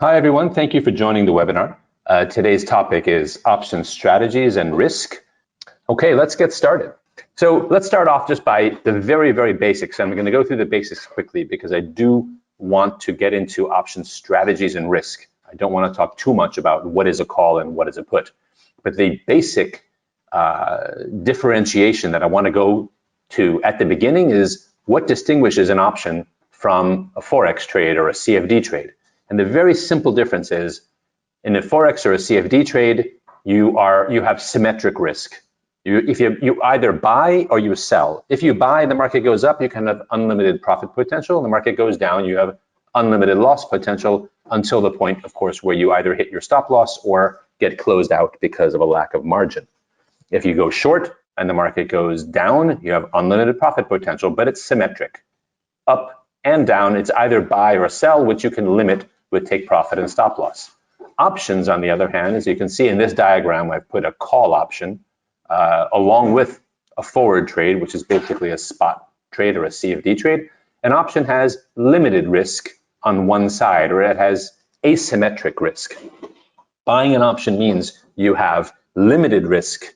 Hi, everyone. Thank you for joining the webinar. Today's topic is option strategies and risk. Okay, let's get started. So let's start off just by the very, very basics. I'm going to go through the basics quickly because I do want to get into option strategies and risk. I don't want to talk too much about what is a call and what is a put. But the basic differentiation that I want to go to at the beginning is what distinguishes an option from a Forex trade or a CFD trade. And the very simple difference is in a Forex or a CFD trade, you have symmetric risk. You either buy or you sell. If you buy, the market goes up, you can have unlimited profit potential. The market goes down, you have unlimited loss potential until the point, of course, where you either hit your stop loss or get closed out because of a lack of margin. If you go short and the market goes down, you have unlimited profit potential, but it's symmetric. Up and down, it's either buy or sell, which you can limit with take profit and stop loss. Options, on the other hand, as you can see in this diagram, I've put a call option along with a forward trade, which is basically a spot trade or a CFD trade. An option has limited risk on one side, or it has asymmetric risk. Buying an option means you have limited risk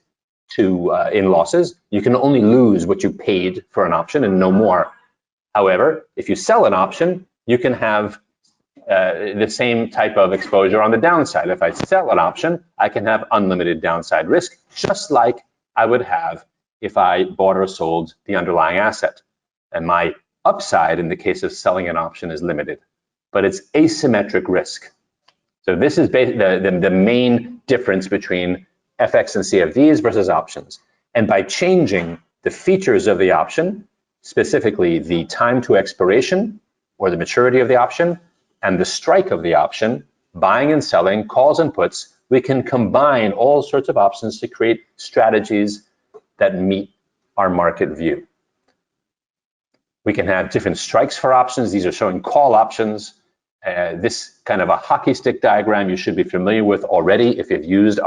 in losses. You can only lose what you paid for an option and no more. However, if you sell an option, you can have the same type of exposure on the downside. If I sell an option, I can have unlimited downside risk, just like I would have if I bought or sold the underlying asset. And my upside in the case of selling an option is limited, but it's asymmetric risk. So this is the main difference between FX and CFDs versus options. And by changing the features of the option, specifically the time to expiration or the maturity of the option, and the strike of the option, buying and selling, calls and puts, we can combine all sorts of options to create strategies that meet our market view. We can have different strikes for options. These are showing call options. This kind of a hockey stick diagram you should be familiar with already if you've used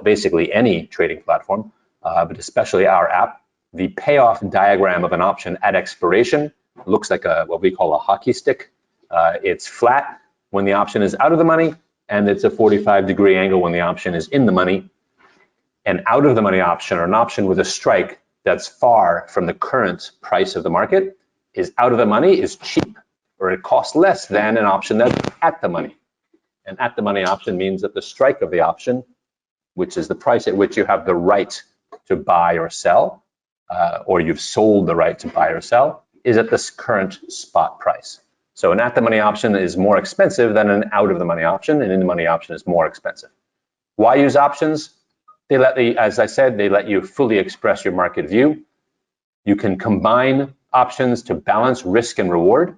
basically any trading platform, but especially our app. The payoff diagram of an option at expiration looks like what we call a hockey stick. It's flat when the option is out of the money, and it's a 45-degree angle when the option is in the money. An out of the money option, or an option with a strike that's far from the current price of the market, is out of the money, is cheap, or it costs less than an option that's at the money. An at the money option means that the strike of the option, which is the price at which you have the right to buy or sell, or you've sold the right to buy or sell, is at this current spot price. So an at-the-money option is more expensive than an out-of-the-money option, and in-the-money option is more expensive. Why use options? As I said, they let you fully express your market view. You can combine options to balance risk and reward.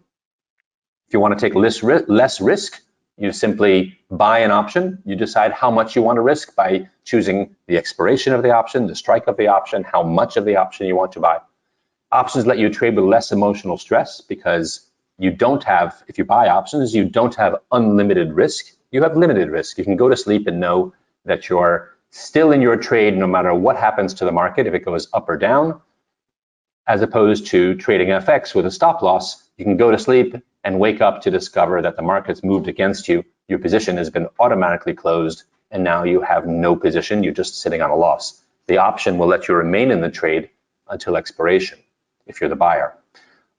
If you want to take less risk, you simply buy an option. You decide how much you want to risk by choosing the expiration of the option, the strike of the option, how much of the option you want to buy. Options let you trade with less emotional stress because if you buy options, you don't have unlimited risk. You have limited risk. You can go to sleep and know that you're still in your trade no matter what happens to the market, if it goes up or down, as opposed to trading FX with a stop loss. You can go to sleep and wake up to discover that the market's moved against you. Your position has been automatically closed, and now you have no position. You're just sitting on a loss. The option will let you remain in the trade until expiration if you're the buyer.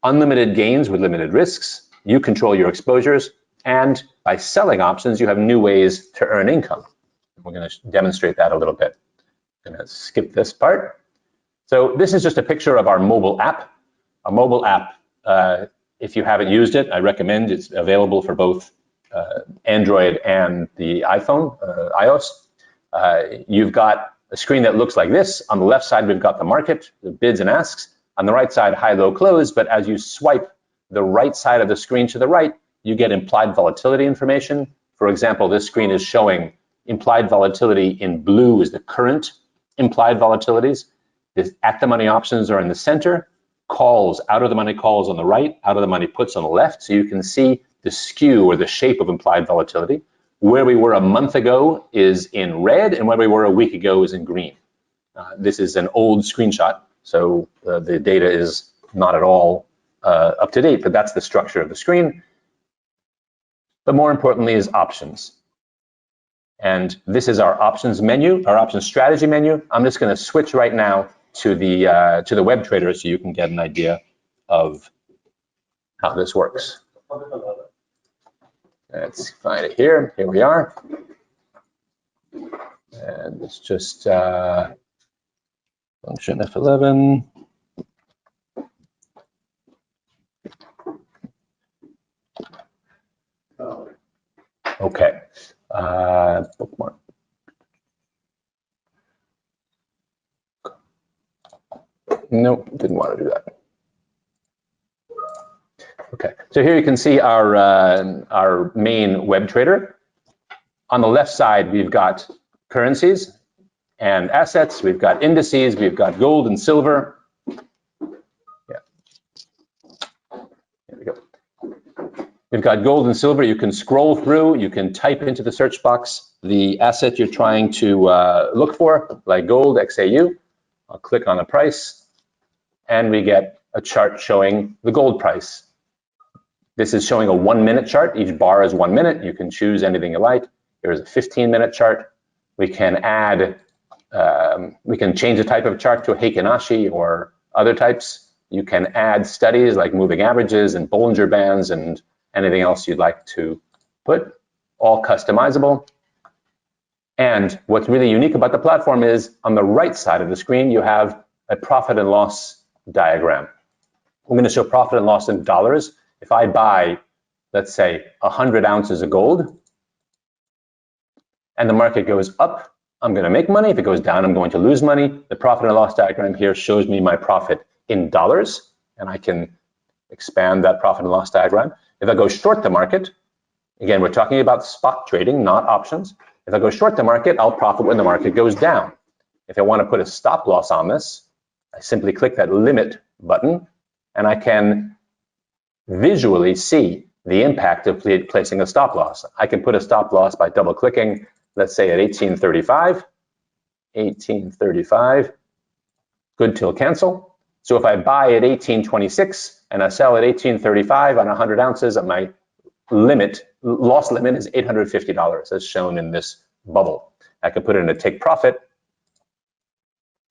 Unlimited gains with limited risks, you control your exposures, and by selling options, you have new ways to earn income. We're going to demonstrate that a little bit. I'm going to skip this part. So this is just a picture of our mobile app. Our mobile app, if you haven't used it, I recommend. It's available for both Android and the iPhone, iOS. You've got a screen that looks like this. On the left side, we've got the market, the bids and asks. On the right side, high, low, close, but as you swipe the right side of the screen to the right, you get implied volatility information. For example, this screen is showing implied volatility in blue is the current implied volatilities. The at-the-money options are in the center, calls, out-of-the-money calls on the right, out-of-the-money puts on the left, so you can see the skew or the shape of implied volatility. Where we were a month ago is in red, and where we were a week ago is in green. This is an old screenshot. So the data is not at all up to date, but that's the structure of the screen. but more importantly is options. And this is our options menu, our options strategy menu. I'm just going to switch right now to the web trader so you can get an idea of how this works. Let's find it here. Here we are. And it's just function F11. Okay. Bookmark. Nope, didn't want to do that. Okay, so here you can see our main web trader. On the left side, we've got currencies and assets. We've got indices. We've got gold and silver. Yeah. There we go. We've got gold and silver. You can scroll through. You can type into the search box the asset you're trying to look for, like gold, XAU. I'll click on the price, and we get a chart showing the gold price. This is showing a 1-minute chart. Each bar is 1 minute. You can choose anything you like. Here's a 15-minute chart. We can add, we can change the type of chart to a Heikin-Ashi or other types. You can add studies like moving averages and Bollinger Bands and anything else you'd like to put, all customizable. And what's really unique about the platform is on the right side of the screen, you have a profit and loss diagram. We're going to show profit and loss in dollars. If I buy, let's say, 100 ounces of gold, and the market goes up, I'm going to make money. If it goes down, I'm going to lose money. The profit and loss diagram here shows me my profit in dollars, and I can expand that profit and loss diagram. If I go short the market, again, we're talking about spot trading, not options. If I go short the market, I'll profit when the market goes down. If I want to put a stop loss on this, I simply click that limit button, and I can visually see the impact of placing a stop loss. I can put a stop loss by double clicking, let's say at 1835, 1835, good till cancel. So if I buy at 1826 and I sell at 1835 on 100 ounces, my loss limit is $850 as shown in this bubble. I can put it in a take profit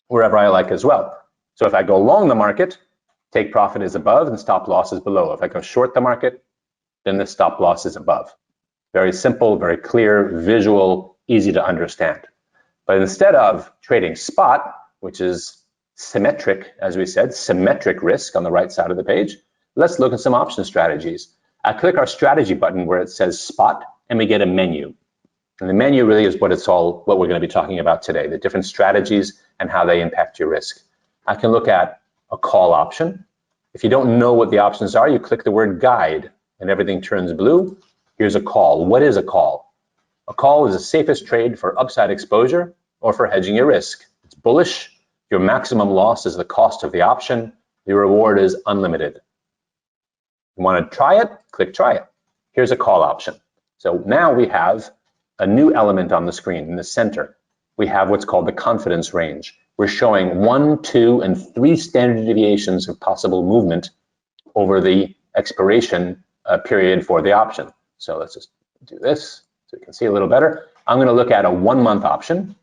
wherever I like as well. So if I go long the market, take profit is above and stop loss is below. If I go short the market, then the stop loss is above. Very simple, very clear, visual, easy to understand. But instead of trading spot, which is symmetric, as we said, symmetric risk on the right side of the page, let's look at some option strategies. I click our strategy button where it says spot, and we get a menu. And the menu really is what we're going to be talking about today, the different strategies and how they impact your risk. I can look at a call option. If you don't know what the options are, you click the word guide and everything turns blue. Here's a call. What is a call? A call is the safest trade for upside exposure or for hedging your risk. It's bullish. Your maximum loss is the cost of the option. The reward is unlimited. You want to try it? Click try it. Here's a call option. So now we have a new element on the screen in the center. We have what's called the confidence range. We're showing 1, 2, and 3 standard deviations of possible movement over the expiration period for the option. So let's just do this so you can see a little better. I'm going to look at a 1-month option.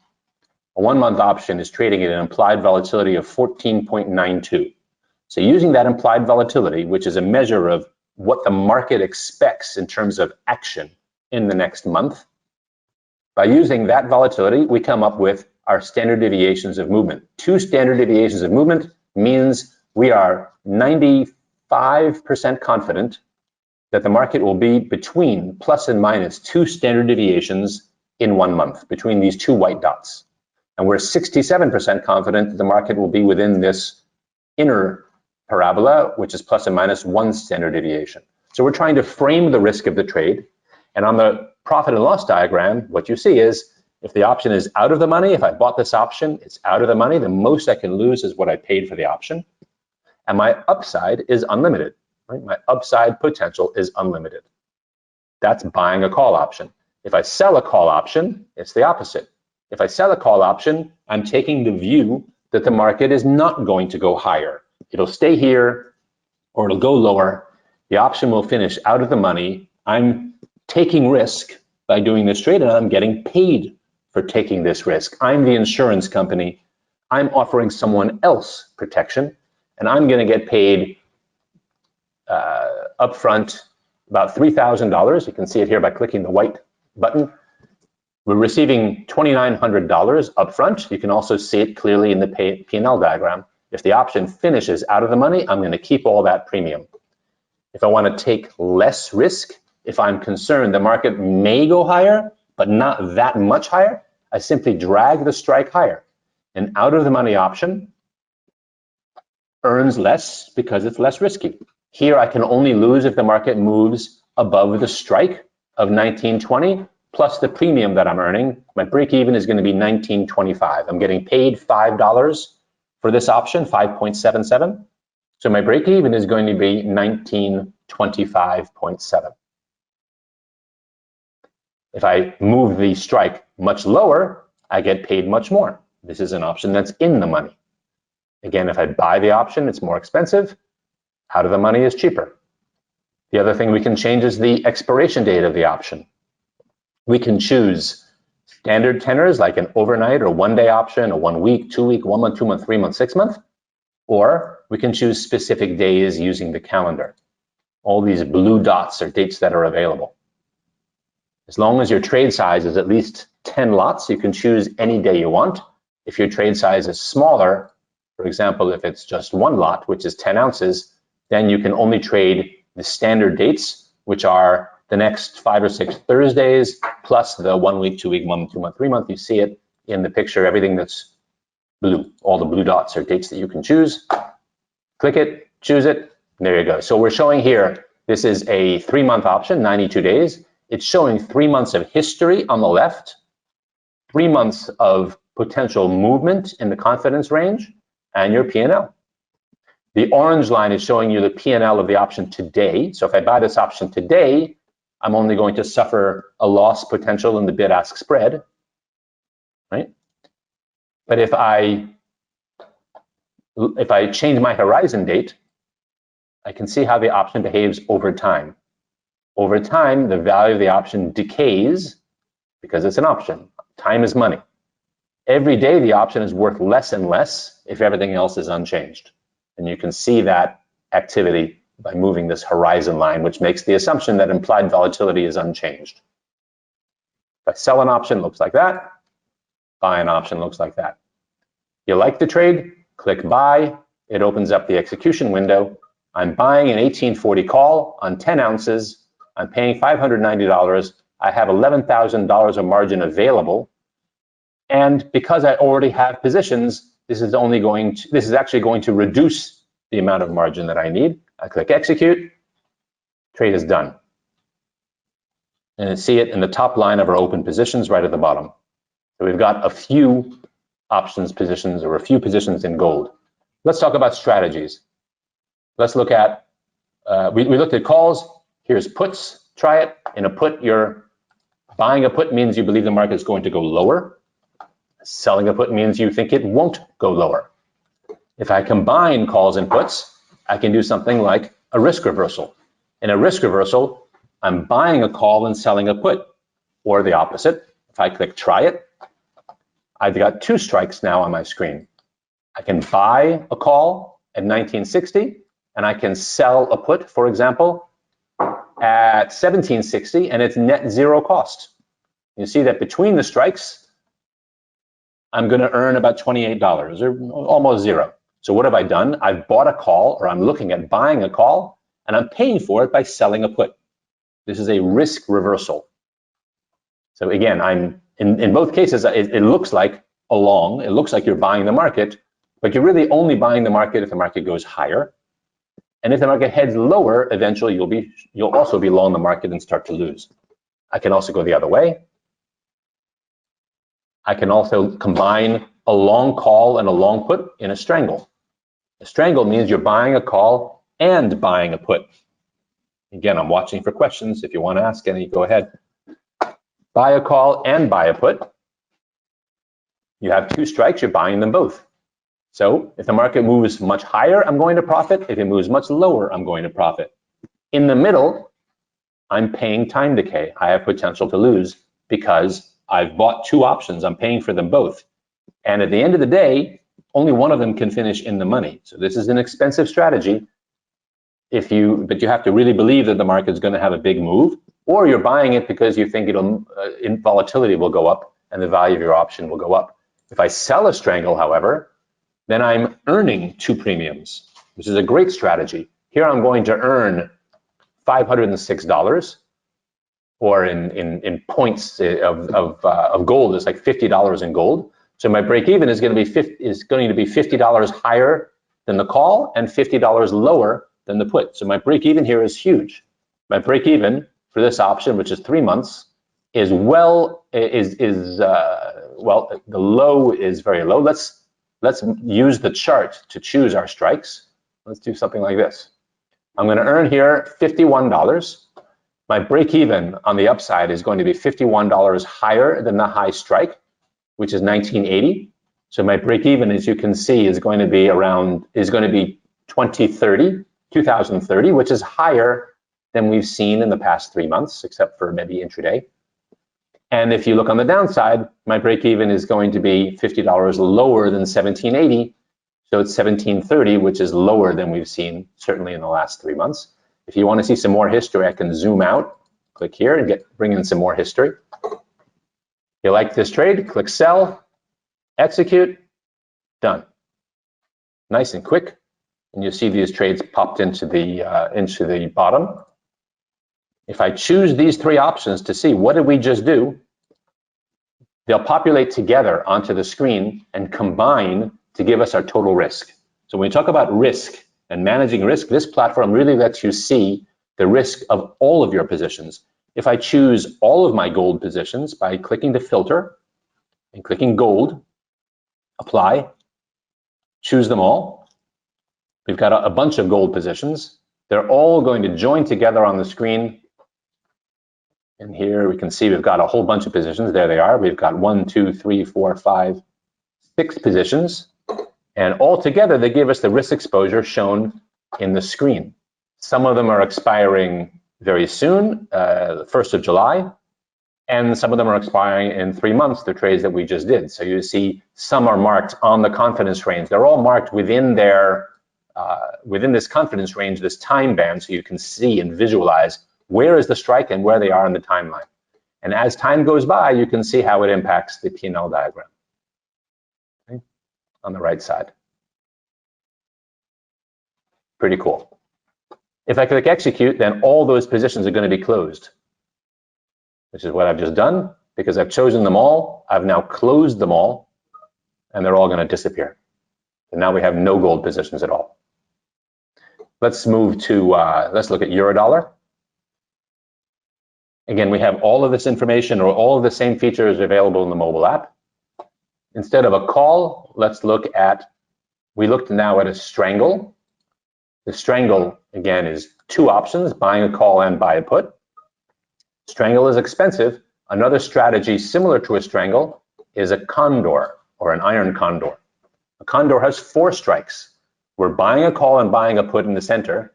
A 1-month option is trading at an implied volatility of 14.92. So using that implied volatility, which is a measure of what the market expects in terms of action in the next month, by using that volatility, we come up with our standard deviations of movement. 2 standard deviations of movement means we are 95% confident that the market will be between plus and minus 2 standard deviations in 1 month, between these 2 white dots. And we're 67% confident that the market will be within this inner parabola, which is plus and minus 1 standard deviation. So we're trying to frame the risk of the trade. And on the profit and loss diagram, what you see is if the option is out of the money, if I bought this option, it's out of the money, the most I can lose is what I paid for the option. And my upside is unlimited, right? My upside potential is unlimited. That's buying a call option. If I sell a call option, it's the opposite. If I sell a call option, I'm taking the view that the market is not going to go higher. It'll stay here or it'll go lower. The option will finish out of the money. I'm taking risk by doing this trade, and I'm getting paid for taking this risk. I'm the insurance company. I'm offering someone else protection, and I'm going to get paid upfront about $3,000. You can see it here by clicking the white button. We're receiving $2,900 upfront. You can also see it clearly in the P&L diagram. If the option finishes out of the money, I'm going to keep all that premium. If I want to take less risk, if I'm concerned the market may go higher, but not that much higher, I simply drag the strike higher. An out of the money option earns less because it's less risky. Here I can only lose if the market moves above the strike of 1920 plus the premium that I'm earning. My break even is going to be 19.25. I'm getting paid $5 for this option, 5.77. So my break even is going to be 1925.7. If I move the strike much lower, I get paid much more. This is an option that's in the money. Again, if I buy the option, it's more expensive. Out of the money is cheaper. The other thing we can change is the expiration date of the option. We can choose standard tenors like an overnight or one-day option, a 1 week, 2 week, 1 month, 2 month, 3 month, 6 month, or we can choose specific days using the calendar. All these blue dots are dates that are available. As long as your trade size is at least 10 lots, you can choose any day you want. If your trade size is smaller, for example, if it's just 1 lot, which is 10 ounces, then you can only trade the standard dates, which are the next 5 or 6 Thursdays, plus the 1 week, 2 week, 1 month, 2 month, 3 month. You see it in the picture, everything that's blue. All the blue dots are dates that you can choose. Click it, choose it, and there you go. So we're showing here, this is a 3-month option, 92 days. It's showing 3 months of history on the left, 3 months of potential movement in the confidence range, and your P&L. The orange line is showing you the P&L of the option today. So if I buy this option today, I'm only going to suffer a loss potential in the bid-ask spread, right? But if I change my horizon date, I can see how the option behaves over time. Over time, the value of the option decays because it's an option. Time is money. Every day, the option is worth less and less if everything else is unchanged. And you can see that activity by moving this horizon line, which makes the assumption that implied volatility is unchanged. If I sell an option, it looks like that. Buy an option, looks like that. You like the trade? Click buy. It opens up the execution window. I'm buying an 1840 call on 10 ounces. I'm paying $590. I have $11,000 of margin available. And because I already have positions, this is actually going to reduce the amount of margin that I need. I click execute, trade is done. And you see it in the top line of our open positions right at the bottom. So we've got a few options positions or a few positions in gold. Let's talk about strategies. Let's look at, we looked at calls. Here's puts, try it. In a put, you're buying a put means you believe the market is going to go lower. Selling a put means you think it won't go lower. If I combine calls and puts, I can do something like a risk reversal. In a risk reversal, I'm buying a call and selling a put, or the opposite. If I click try it, I've got 2 strikes now on my screen. I can buy a call at 1960, and I can sell a put, for example, at 1760, and it's net 0 cost. You see that between the strikes, I'm going to earn about $28 or almost 0. So what have I done? I've bought a call, or I'm looking at buying a call, and I'm paying for it by selling a put. This is a risk reversal. So again, in both cases, it looks like a long, it looks like you're buying the market, but you're really only buying the market if the market goes higher. And if the market heads lower, eventually you'll also be long the market and start to lose. I can also go the other way. I can also combine a long call and a long put in a strangle. A strangle means you're buying a call and buying a put. Again, I'm watching for questions. If you want to ask any, go ahead. Buy a call and buy a put. You have 2 strikes, you're buying them both. So if the market moves much higher, I'm going to profit. If it moves much lower, I'm going to profit. In the middle, I'm paying time decay. I have potential to lose because I've bought two options. I'm paying for them both. And at the end of the day, only one of them can finish in the money. So this is an expensive strategy. But you have to really believe that the market's going to have a big move, or you're buying it because you think volatility will go up and the value of your option will go up. If I sell a Strangle, however, then I'm earning two premiums, which is a great strategy. Here I'm going to earn $506, or in points of gold, it's like $50 in gold. So my break even is going to be $50 higher than the call and $50 lower than the put. So my break even here is huge. My break even for this option, which is 3 months, is the low is very low. Let's use the chart to choose our strikes. Let's do something like this. I'm going to earn here $51. My break even on the upside is going to be $51 higher than the high strike, which is 1980. So my break even, as you can see, is going to be 2030, which is higher than we've seen in the past 3 months, except for maybe intraday. And if you look on the downside, my break even is going to be $50 lower than 1780. So it's 1730, which is lower than we've seen certainly in the last 3 months. If you want to see some more history, I can zoom out, click here and bring in some more history. You like this trade, click sell, execute, done. Nice and quick. And you see these trades popped into the bottom. If I choose these three options to see what did we just do, they'll populate together onto the screen and combine to give us our total risk. So when we talk about risk and managing risk, this platform really lets you see the risk of all of your positions. If I choose all of my gold positions by clicking the filter and clicking gold, apply, choose them all. We've got a bunch of gold positions. They're all going to join together on the screen. And here we can see we've got a whole bunch of positions. There they are. We've got 1, 2, 3, 4, 5, 6 positions. And all together, they give us the risk exposure shown in the screen. Some of them are expiring very soon, the 1st of July. And some of them are expiring in 3 months, the trades that we just did. So you see some are marked on the confidence range. They're all marked within this confidence range, this time band, so you can see and visualize where is the strike and where they are in the timeline. And as time goes by, you can see how it impacts the P&L diagram, okay, on the right side. Pretty cool. If I click execute, then all those positions are going to be closed, which is what I've just done. Because I've chosen them all, I've now closed them all, and they're all going to disappear. And now we have no gold positions at all. Let's move to, let's look at Eurodollar. Again, we have all of this information, or all of the same features available in the mobile app. Instead of a call, let's look at, we looked now at a Strangle. The Strangle, again, is two options, buying a call and buy a put. Strangle is expensive. Another strategy similar to a Strangle is a condor, or an iron condor. A condor has 4 strikes. We're buying a call and buying a put in the center,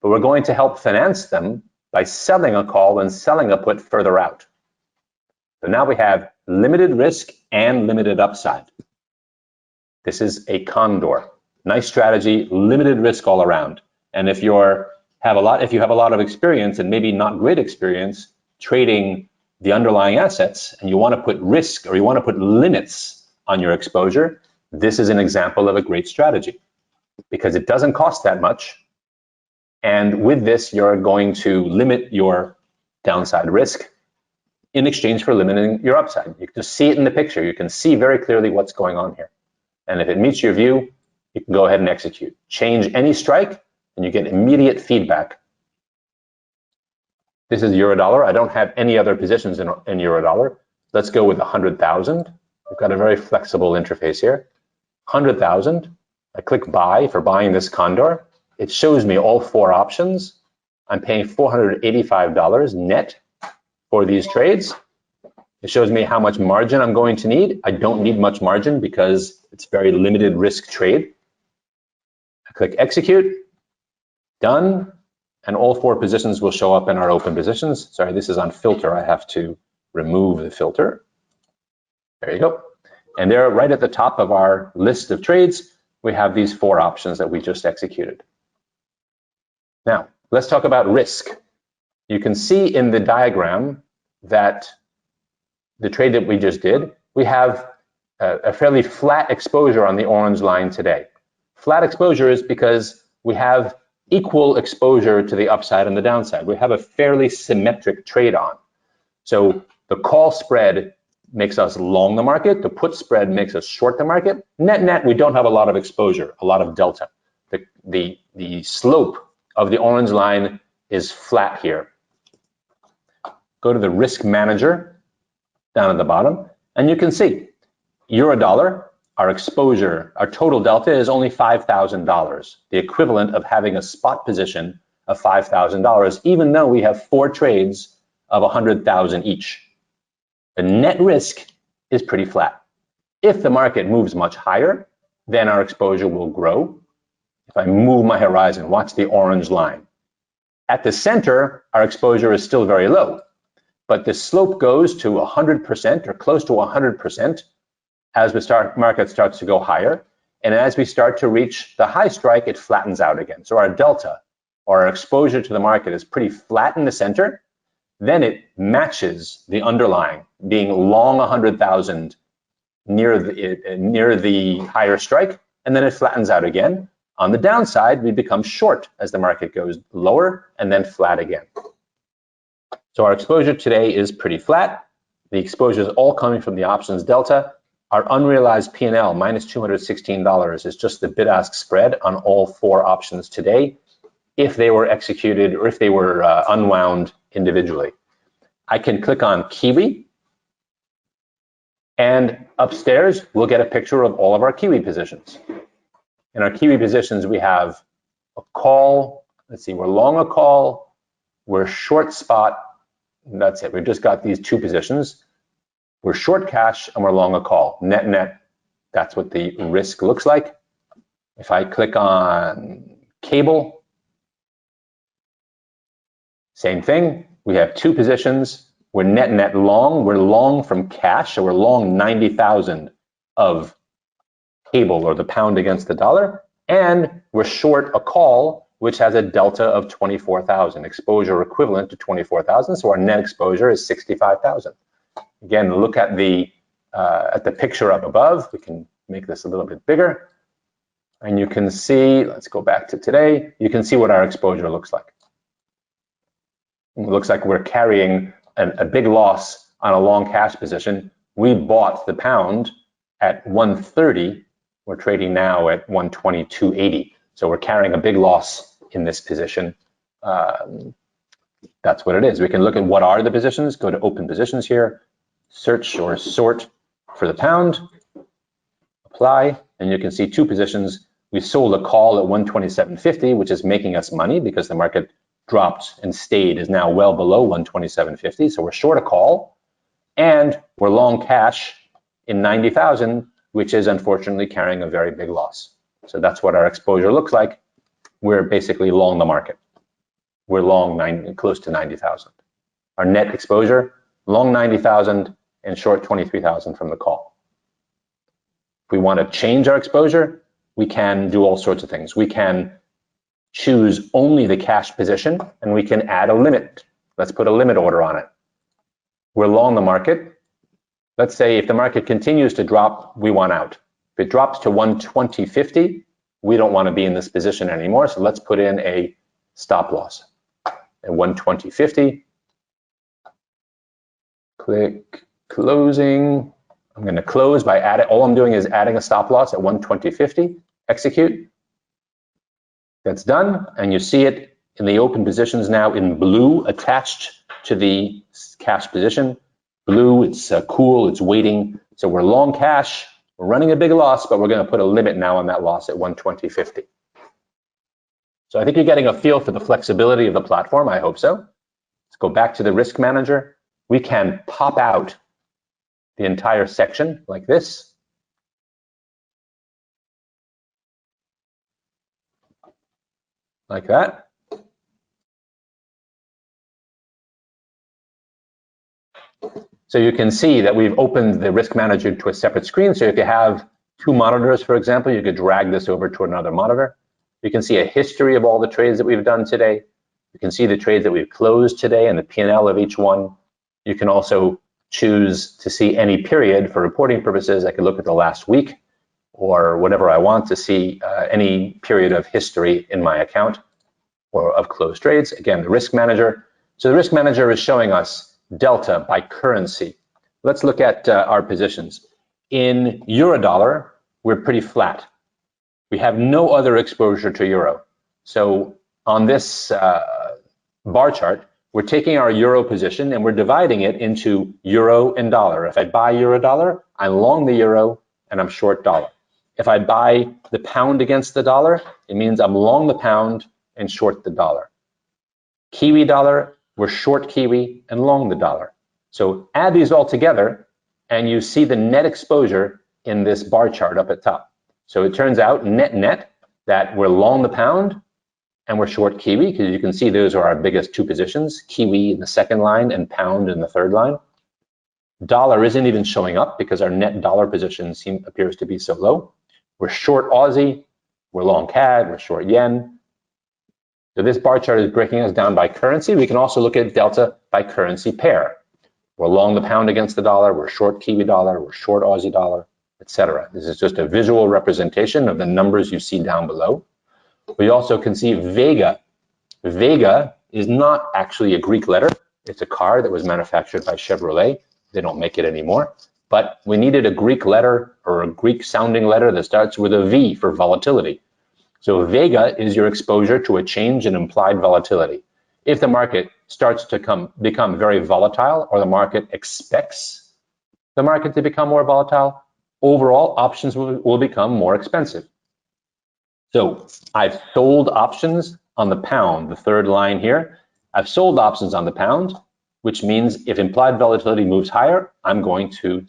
but we're going to help finance them by selling a call and selling a put further out. So now we have limited risk and limited upside. This is a condor. Nice strategy, limited risk all around. And if you have a lot of experience, and maybe not great experience trading the underlying assets, and you want to put risk, or you want to put limits on your exposure, this is an example of a great strategy, because it doesn't cost that much. And with this, you're going to limit your downside risk in exchange for limiting your upside. You can just see it in the picture. You can see very clearly what's going on here. And if it meets your view, you can go ahead and execute. Change any strike, and you get immediate feedback. This is Eurodollar. I don't have any other positions in Eurodollar. Let's go with 100,000. We've got a very flexible interface here. 100,000. I click buy for buying this condor. It shows me all 4 options. I'm paying $485 net for these trades. It shows me how much margin I'm going to need. I don't need much margin because it's very limited risk trade. I click execute, done. and all 4 positions will show up in our open positions. Sorry, this is on filter. I have to remove the filter. There you go. And there, right at the top of our list of trades, we have these 4 options that we just executed. Now, let's talk about risk. You can see in the diagram that the trade that we just did, we have a fairly flat exposure on the orange line today. Flat exposure is because we have equal exposure to the upside and the downside. We have a fairly symmetric trade on. So the call spread makes us long the market, the put spread makes us short the market. Net, we don't have a lot of exposure, a lot of delta. The slope of the orange line is flat here. Go to the risk manager down at the bottom, and you can see euro dollar, our exposure, our total delta is only $5,000, the equivalent of having a spot position of $5,000, even though we have 4 trades of 100,000 each. The net risk is pretty flat. If the market moves much higher, then our exposure will grow. If I move my horizon, watch the orange line. At the center, our exposure is still very low, but the slope goes to 100% or close to 100% as the market starts to go higher. And as we start to reach the high strike, it flattens out again. So our delta, or our exposure to the market, is pretty flat in the center. Then it matches the underlying, being long 100,000 near the higher strike, and then it flattens out again. On the downside, we become short as the market goes lower and then flat again. So our exposure today is pretty flat. The exposure is all coming from the options delta. Our unrealized P&L, minus $216, is just the bid-ask spread on all 4 options today, if they were executed or if they were unwound individually. I can click on Kiwi, and upstairs we'll get a picture of all of our Kiwi positions. In our Kiwi positions, we have a call. Let's see, we're long a call, we're short spot, and that's it. We've just got these 2 positions. We're short cash and we're long a call. Net, that's what the risk looks like. If I click on cable, same thing. We have 2 positions. We're net long. We're long from cash, so we're long 90,000 of cable, or the pound against the dollar, and we're short a call which has a delta of 24,000, exposure equivalent to 24,000. So our net exposure is 65,000. Again, look at the picture up above. We can make this a little bit bigger, and you can see. Let's go back to today. You can see what our exposure looks like. It looks like we're carrying a big loss on a long cash position. We bought the pound at 130. We're trading now at 122.80. So we're carrying a big loss in this position. That's what it is. We can look at what are the positions. Go to open positions here, search or sort for the pound, apply, and you can see 2 positions. We sold a call at 127.50, which is making us money because the market dropped and stayed, is now well below 127.50. So we're short a call, and we're long cash in 90,000, which is unfortunately carrying a very big loss. So that's what our exposure looks like. We're basically long the market. We're long close to 90,000. Our net exposure, long 90,000 and short 23,000 from the call. If we want to change our exposure, we can do all sorts of things. We can choose only the cash position, and we can add a limit. Let's put a limit order on it. We're long the market. Let's say if the market continues to drop, we want out. If it drops to 120.50, we don't want to be in this position anymore, so let's put in a stop loss at 120.50. Click closing. I'm going to close by adding, all I'm doing is adding a stop loss at 120.50, execute. That's done, and you see it in the open positions now in blue attached to the cash position. Blue, it's cool, it's waiting. So we're long cash, we're running a big loss, but we're going to put a limit now on that loss at 120.50. So I think you're getting a feel for the flexibility of the platform. I hope so. Let's go back to the risk manager. We can pop out the entire section like this. Like that. So you can see that we've opened the risk manager to a separate screen. So if you have two monitors, for example, you could drag this over to another monitor. You can see a history of all the trades that we've done today. You can see the trades that we've closed today and the P&L of each one. You can also choose to see any period for reporting purposes. I could look at the last week or whatever I want to see any period of history in my account or of closed trades. Again, the risk manager. So the risk manager is showing us delta by currency. Let's look at our positions. In euro-dollar, we're pretty flat. We have no other exposure to euro. So on this bar chart, we're taking our euro position and we're dividing it into euro and dollar. If I buy euro-dollar, I'm long the euro and I'm short dollar. If I buy the pound against the dollar, it means I'm long the pound and short the dollar. Kiwi dollar, we're short Kiwi and long the dollar. So add these all together and you see the net exposure in this bar chart up at top. So it turns out net that we're long the pound and we're short Kiwi, because you can see those are our biggest two positions, Kiwi in the second line and pound in the third line. Dollar isn't even showing up because our net dollar position appears to be so low. We're short Aussie, we're long CAD, we're short yen. So this bar chart is breaking us down by currency. We can also look at delta by currency pair. We're long the pound against the dollar, we're short Kiwi dollar, we're short Aussie dollar, etc. This is just a visual representation of the numbers you see down below. We also can see Vega. Vega is not actually a Greek letter. It's a car that was manufactured by Chevrolet. They don't make it anymore. But we needed a Greek letter or a Greek sounding letter that starts with a V for volatility. So Vega is your exposure to a change in implied volatility. If the market starts to become very volatile, or the market expects the market to become more volatile, overall options will become more expensive. So I've sold options on the pound, the third line here. I've sold options on the pound, which means if implied volatility moves higher, I'm going to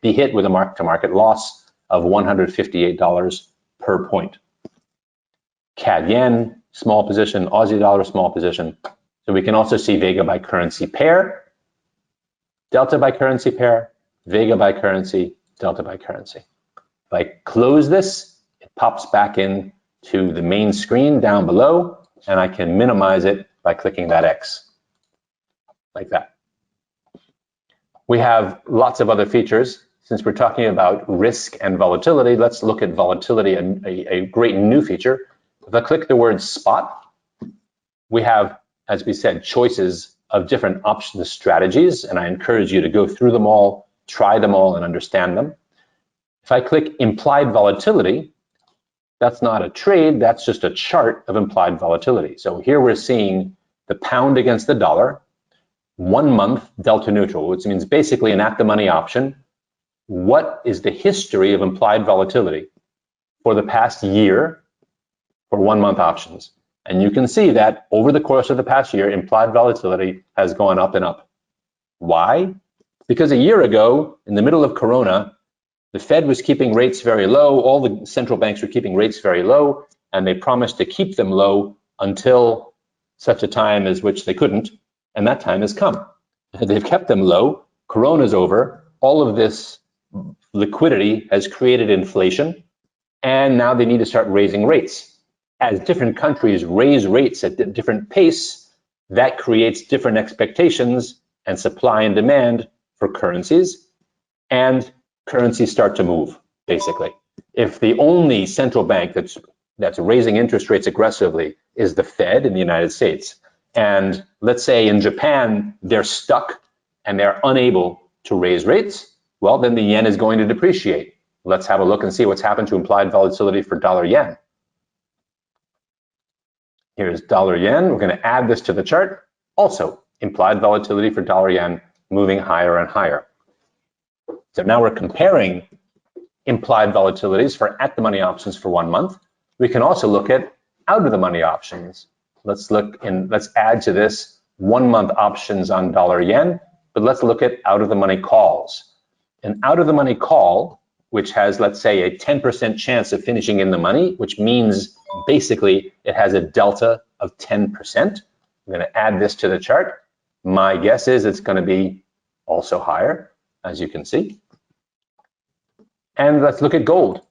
be hit with a mark-to-market loss of $158 per point. CAD yen, small position, Aussie dollar, small position. So we can also see Vega by currency pair, delta by currency pair, Vega by currency, delta by currency. If I close this, it pops back in to the main screen down below, and I can minimize it by clicking that X, like that. We have lots of other features. Since we're talking about risk and volatility, let's look at volatility, a great new feature. If I click the word spot, we have, as we said, choices of different option strategies, and I encourage you to go through them all, try them all, and understand them. If I click implied volatility, that's not a trade, that's just a chart of implied volatility. So here we're seeing the pound against the dollar, 1 month delta neutral, which means basically an at-the-money option. What is the history of implied volatility for the past year for 1 month options? And you can see that over the course of the past year, implied volatility has gone up and up. Why? Because a year ago, in the middle of Corona, the Fed was keeping rates very low, all the central banks were keeping rates very low, and they promised to keep them low until such a time as which they couldn't, and that time has come. They've kept them low, Corona's over, all of this liquidity has created inflation, and now they need to start raising rates. As different countries raise rates at a different pace, that creates different expectations and supply and demand for currencies, and currencies start to move, basically. If the only central bank that's raising interest rates aggressively is the Fed in the United States, and let's say in Japan, they're stuck and they're unable to raise rates, well, then the yen is going to depreciate. Let's have a look and see what's happened to implied volatility for dollar yen. Here's dollar yen. We're going to add this to the chart. Also, implied volatility for dollar yen moving higher and higher. So now we're comparing implied volatilities for at-the-money options for 1 month. We can also look at out-of-the-money options. Let's add to this 1 month options on dollar yen, but let's look at out-of-the-money calls. An out-of-the-money call, which has, let's say, a 10% chance of finishing in the money, which means basically it has a delta of 10%. I'm going to add this to the chart. My guess is it's going to be also higher, as you can see. And let's look at gold.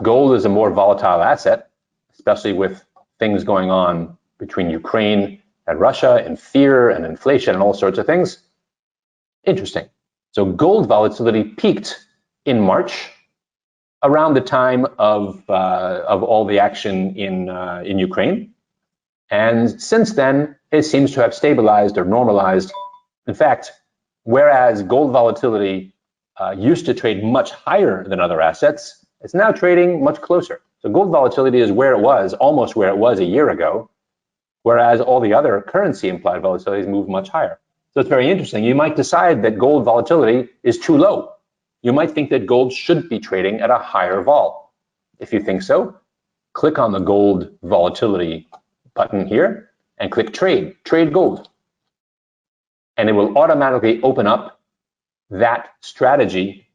Gold is a more volatile asset, especially with things going on between Ukraine and Russia, and fear and inflation and all sorts of things. Interesting. So gold volatility peaked in March, around the time of all the action in Ukraine, and since then it seems to have stabilized or normalized. In fact, whereas gold volatility used to trade much higher than other assets, it's now trading much closer. So gold volatility is where it was, almost where it was a year ago, whereas all the other currency implied volatilities move much higher. So it's very interesting. You might decide that gold volatility is too low. You might think that gold should be trading at a higher vol. If you think so, click on the gold volatility button here and click trade gold. And it will automatically open up that strategy.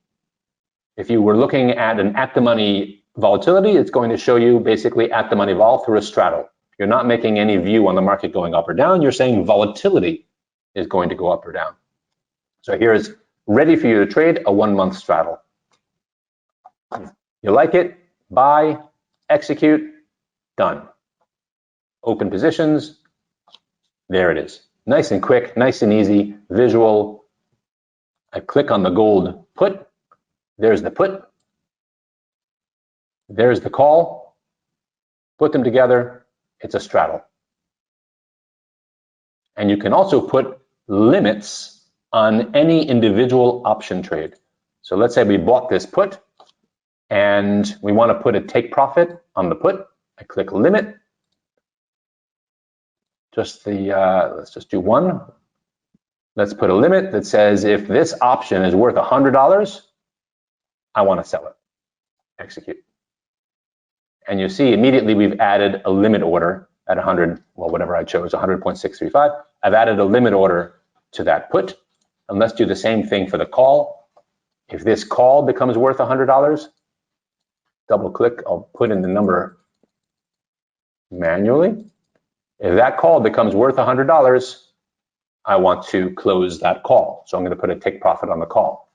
If you were looking at an at the money volatility, it's going to show you basically at the money vol through a straddle. You're not making any view on the market going up or down. You're saying volatility is going to go up or down. So here's ready for you to trade a 1 month straddle. You like it? Buy, execute, done. Open positions. There it is. Nice and quick, nice and easy, visual. I click on the gold put. There's the put. There's the call. Put them together. It's a straddle. And you can also put limits on any individual option trade. So let's say we bought this put and we want to put a take profit on the put. I click limit. Let's just do one. Let's put a limit that says if this option is worth $100, I want to sell it. Execute. And you see immediately we've added a limit order at 100, well, whatever I chose, 100.635. I've added a limit order to that put. And let's do the same thing for the call. If this call becomes worth $100, double click, I'll put in the number manually. If that call becomes worth $100, I want to close that call. So I'm going to put a take profit on the call.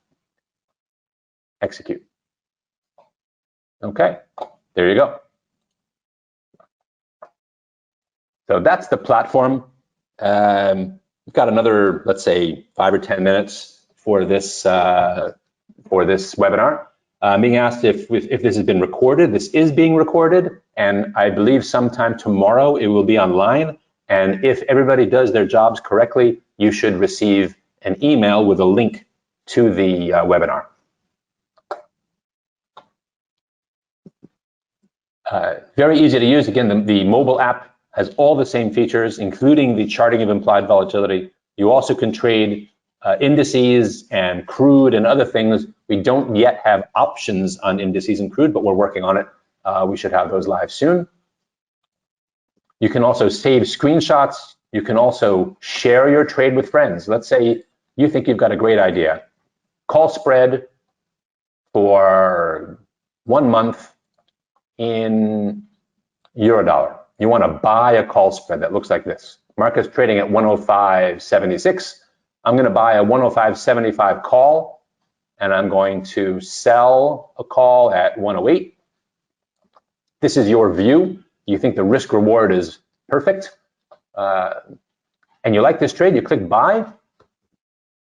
Execute. Okay, there you go. So that's the platform. We've got another, let's say, 5 or 10 minutes for this webinar. Being asked if this has been recorded. This is being recorded, and I believe sometime tomorrow it will be online. And if everybody does their jobs correctly, you should receive an email with a link to the webinar. Very easy to use. Again, the mobile app has all the same features, including the charting of implied volatility. You also can trade indices and crude and other things. We don't yet have options on indices and crude, but we're working on it. We should have those live soon. You can also save screenshots. You can also share your trade with friends. Let's say you think you've got a great idea. Call spread for 1 month in Eurodollar. You want to buy a call spread that looks like this. Market's trading at 105.76. I'm going to buy a 105.75 call, and I'm going to sell a call at 108. This is your view. You think the risk reward is perfect, and you like this trade, you click buy.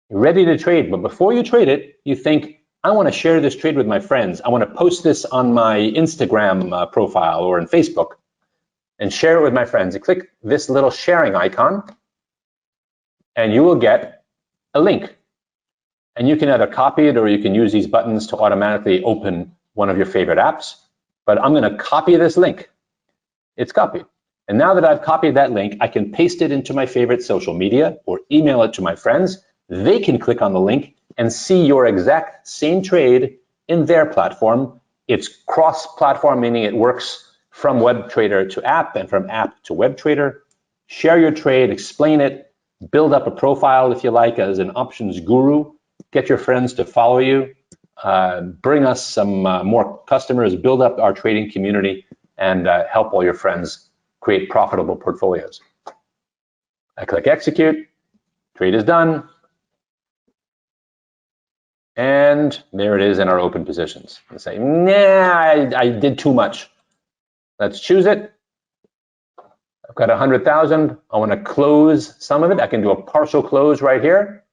You're ready to trade, but before you trade it, you think, I want to share this trade with my friends. I want to post this on my Instagram profile or in Facebook and share it with my friends. You click this little sharing icon and you will get a link. And you can either copy it or you can use these buttons to automatically open one of your favorite apps. But I'm going to copy this link. It's copied. And now that I've copied that link, I can paste it into my favorite social media or email it to my friends. They can click on the link and see your exact same trade in their platform. It's cross-platform, meaning it works from WebTrader to app and from app to WebTrader. Share your trade, explain it, build up a profile if you like as an options guru, get your friends to follow you, bring us some more customers, build up our trading community, and help all your friends create profitable portfolios. I click execute. Trade is done. And there it is in our open positions. And say, nah, I did too much. Let's choose it. I've got 100,000. I want to close some of it. I can do a partial close right here.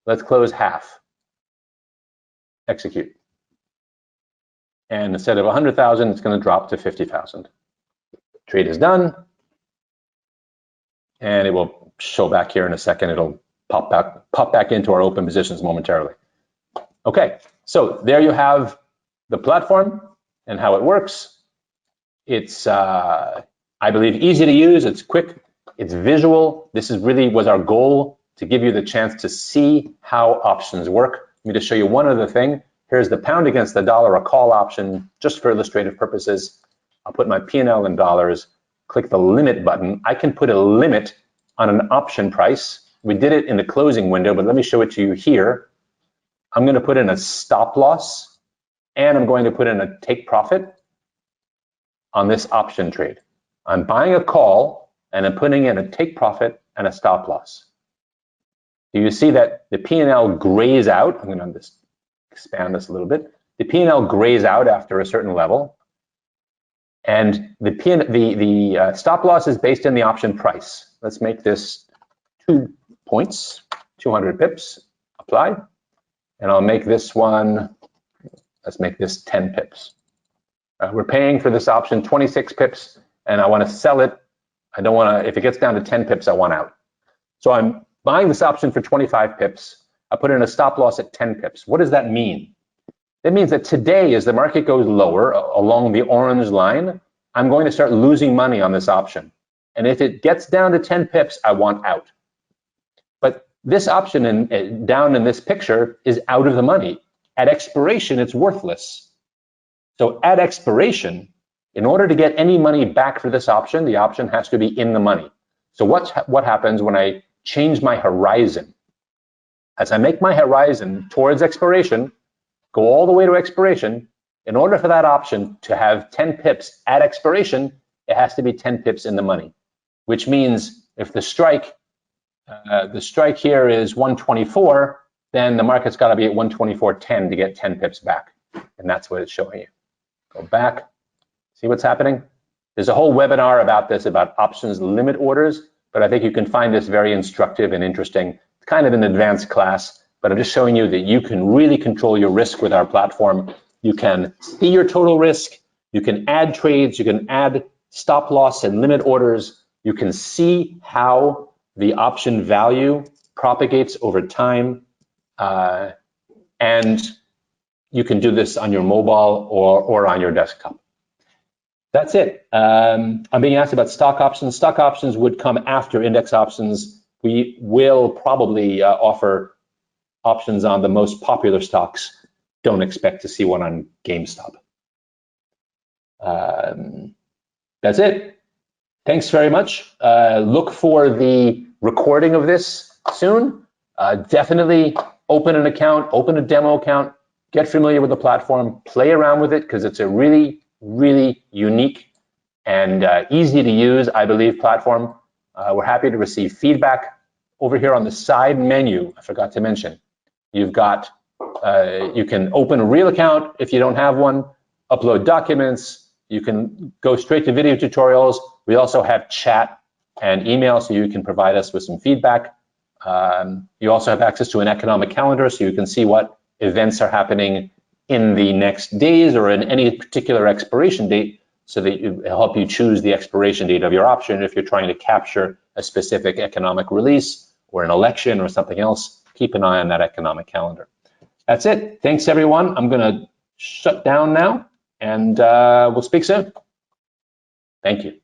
Let's close half. Execute. And instead of 100,000, it's going to drop to 50,000. Trade is done. And it will show back here in a second. It'll pop back into our open positions momentarily. Okay, so there you have the platform and how it works. It's, I believe, easy to use. It's quick. It's visual. This is really was our goal, to give you the chance to see how options work. Let me just show you one other thing. Here's the pound against the dollar, a call option, just for illustrative purposes. I'll put my P&L in dollars, click the limit button. I can put a limit on an option price. We did it in the closing window, but let me show it to you here. I'm going to put in a stop loss, and I'm going to put in a take profit on this option trade. I'm buying a call, and I'm putting in a take profit and a stop loss. Do you see that the P&L grays out? I'm going to just expand this a little bit. The P&L grays out after a certain level, and the stop loss is based on the option price. Let's make this 2 points, 200 pips, apply. And I'll make this one, let's make this 10 pips. We're paying for this option 26 pips, and I want to sell it. I don't want to, if it gets down to 10 pips, I want out. So I'm buying this option for 25 pips. I put in a stop loss at 10 pips. What does that mean? It means that today, as the market goes lower along the orange line, I'm going to start losing money on this option. And if it gets down to 10 pips, I want out. But this option down in this picture is out of the money. At expiration, it's worthless. So at expiration, in order to get any money back for this option, the option has to be in the money. So what happens when I change my horizon? As I make my horizon towards expiration, go all the way to expiration, in order for that option to have 10 pips at expiration, it has to be 10 pips in the money, which means if the strike here is 124, then the market's got to be at 124.10 to get 10 pips back. And that's what it's showing you. Go back, see what's happening? There's a whole webinar about this, about options limit orders, but I think you can find this very instructive and interesting. It's kind of an advanced class, but I'm just showing you that you can really control your risk with our platform. You can see your total risk, you can add trades, you can add stop loss and limit orders, you can see how the option value propagates over time, and you can do this on your mobile or on your desktop. That's it. I'm being asked about stock options. Stock options would come after index options. We will probably offer options on the most popular stocks. Don't expect to see one on GameStop. That's it. Thanks very much. Look for the recording of this soon. Definitely open an account, open a demo account, get familiar with the platform, play around with it, because it's a really, really unique and easy to use, I believe, platform. We're happy to receive feedback. Over here on the side menu, I forgot to mention, you've got, you can open a real account if you don't have one, upload documents, you can go straight to video tutorials. We also have chat and email, so you can provide us with some feedback. You also have access to an economic calendar, so you can see what events are happening in the next days or in any particular expiration date, so that it help you choose the expiration date of your option. If you're trying to capture a specific economic release or an election or something else, keep an eye on that economic calendar. That's it. Thanks, everyone. I'm going to shut down now, and we'll speak soon. Thank you.